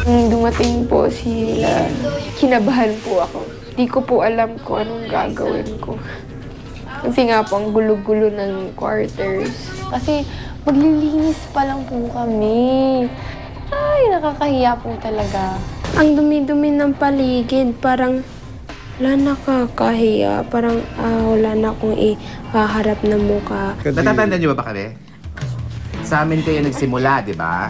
Nung dumating po sila, kinabahan po ako. Di ko po alam kung anong gagawin ko. Kasi nga po, ang gulo-gulo ng quarters. Kasi maglilinis pa lang po kami. Ay, nakakahiya po talaga. Ang dumi-dumi ng paligid, parang wala nakakahiya. Parang wala na akong ihaharap na mukha. Natatandaan niyo ba kami? Sa amin kayo nagsimula, di ba?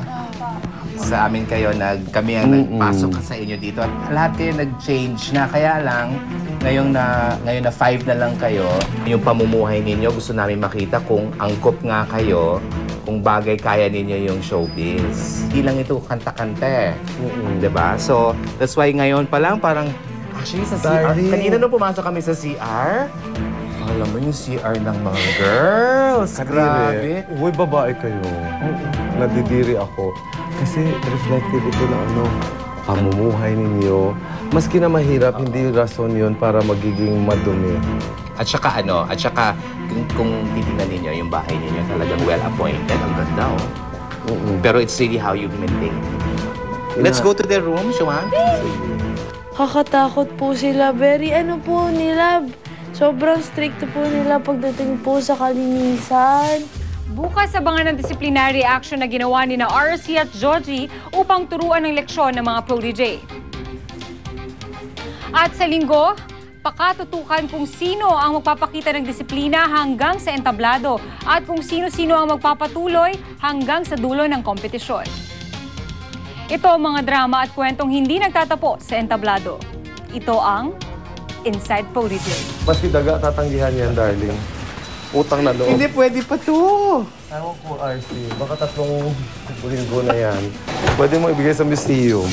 Sa amin kayo, kami ang nagpasok sa inyo dito. At lahat kayo nag-change na. Kaya lang, ngayon na 5 na lang kayo, yung pamumuhay ninyo, gusto namin makita kung angkop nga kayo, kung bagay kaya ninyo yung showbiz. Hindi lang ito kanta-kanta di ba? So, that's why ngayon pa lang, parang, actually sa CR, kanina nung pumasok kami sa CR, alam mo yung CR ng mga girls. Grabe. Uy, babae kayo. Nadidiri ako. Kasi reflective ito na pamumuhay ninyo. Maski na mahirap, hindi rason yun para magiging madumi. At saka kung titingnan ninyo, yung bahay ninyo talagang well-appointed. Ang ganda, Pero it's really how you maintain. Let's go to the room, Siwan. Kakatakot po sila. Very po nila. Sobrang strict po nila pagdating po sa kalinisan. Bukas abangan ng disciplinary action na ginawa ni na RC at Georgie upang turuan ng leksyon ng mga protege. At sa linggo, pakatutukan kung sino ang magpapakita ng disiplina hanggang sa entablado at kung sino-sino ang magpapatuloy hanggang sa dulo ng kompetisyon. Ito ang mga drama at kwentong hindi nagtatapos sa entablado. Ito ang Inside Protege. Maski daga, tatanggihan yan, darling. Utang na loob. Hindi pwede pa to. Ewan ko, RC. Baka 3 linggo na yan. Pwede mo ibigay sa museum.